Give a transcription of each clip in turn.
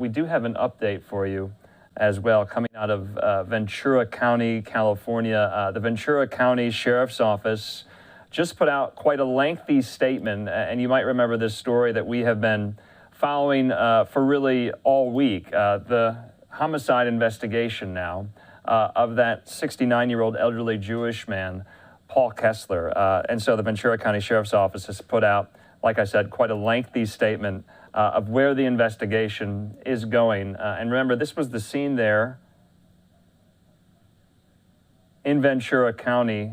We do have an update for you as well coming out of Ventura County, California. The Ventura County Sheriff's Office just put out quite a lengthy statement, and you might remember this story that we have been following for really all week. The homicide investigation now of that 69-year-old elderly Jewish man, Paul Kessler. And so the Ventura County Sheriff's Office has put out, like I said, quite a lengthy statement of where the investigation is going. And remember, this was the scene there in Ventura County.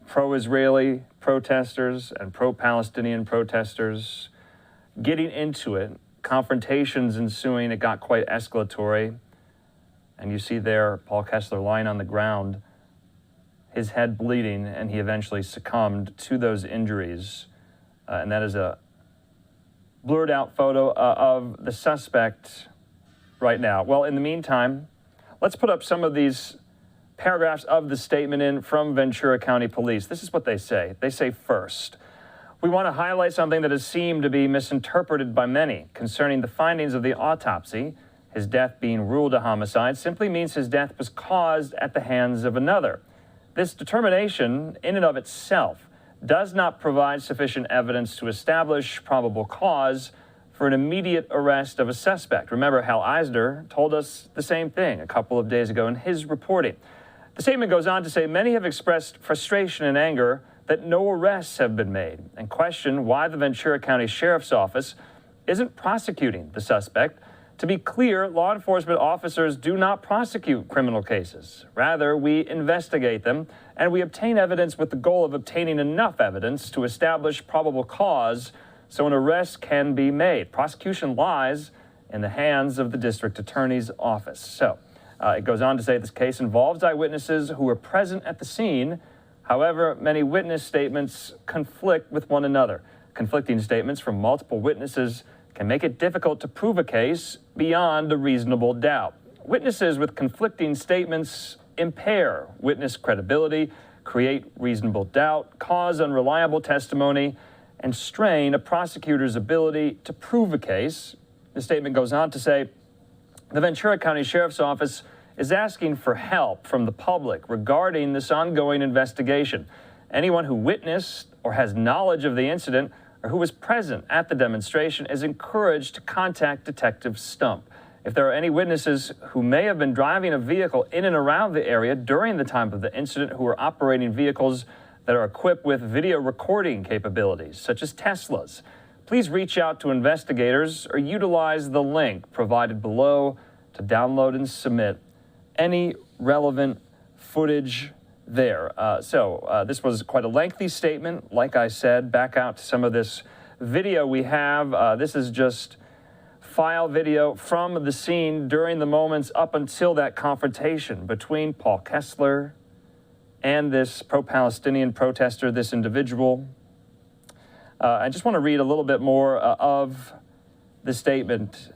Pro-Israeli protesters and pro-Palestinian protesters getting into it, confrontations ensuing. It got quite escalatory. And you see there Paul Kessler lying on the ground, his head bleeding, and he eventually succumbed to those injuries. And that is a blurred out photo of the suspect right now. Well, in the meantime, let's put up some of these paragraphs of the statement in from Ventura County Police. This is what they say. They say, first, we want to highlight something that has seemed to be misinterpreted by many concerning the findings of the autopsy. His death being ruled a homicide simply means his death was caused at the hands of another. This determination, in and of itself, does not provide sufficient evidence to establish probable cause for an immediate arrest of a suspect. Remember, Hal Eisner told us the same thing a couple of days ago in his reporting. The statement goes on to say, many have expressed frustration and anger that no arrests have been made and question why the Ventura County Sheriff's Office isn't prosecuting the suspect. To be clear, law enforcement officers do not prosecute criminal cases. Rather, we investigate them, and we obtain evidence with the goal of obtaining enough evidence to establish probable cause so an arrest can be made. Prosecution lies in the hands of the district attorney's office. So it goes on to say this case involves eyewitnesses who were present at the scene. However, many witness statements conflict with one another. Conflicting statements from multiple witnesses can make it difficult to prove a case beyond a reasonable doubt. Witnesses with conflicting statements impair witness credibility, create reasonable doubt, cause unreliable testimony, and strain a prosecutor's ability to prove a case. The statement goes on to say, the Ventura County Sheriff's Office is asking for help from the public regarding this ongoing investigation. Anyone who witnessed or has knowledge of the incident or who was present at the demonstration is encouraged to contact Detective Stump. If there are any witnesses who may have been driving a vehicle in and around the area during the time of the incident who are operating vehicles that are equipped with video recording capabilities, such as Teslas, please reach out to investigators or utilize the link provided below to download and submit any relevant footage there. This was quite a lengthy statement. Like I said, back out to some of this video we have. This is just file video from the scene during the moments up until that confrontation between Paul Kessler and this pro-Palestinian protester, this individual. I just want to read a little bit more of the statement.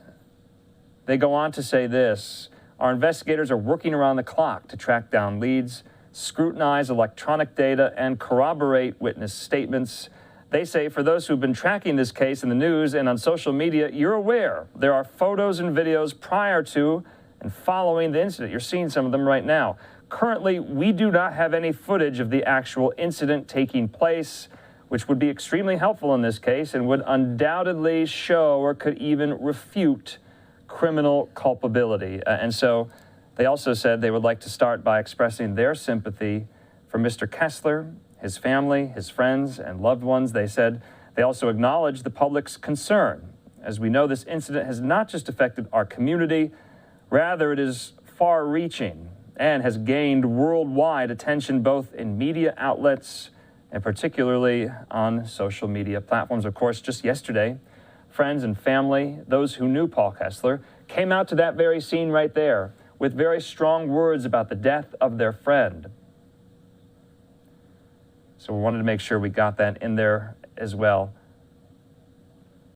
They go on to say this: our investigators are working around the clock to track down leads, scrutinize electronic data, and corroborate witness statements. They say for those who've been tracking this case in the news and on social media, you're aware there are photos and videos prior to and following the incident. You're seeing some of them right now. Currently, we do not have any footage of the actual incident taking place, which would be extremely helpful in this case and would undoubtedly show or could even refute criminal culpability. And so they also said they would like to start by expressing their sympathy for Mr. Kessler, his family, his friends, and loved ones. They said they also acknowledge the public's concern. As we know, this incident has not just affected our community, rather it is far-reaching and has gained worldwide attention both in media outlets and particularly on social media platforms. Of course, just yesterday, friends and family, those who knew Paul Kessler, came out to that very scene right there with very strong words about the death of their friend. So we wanted to make sure we got that in there as well.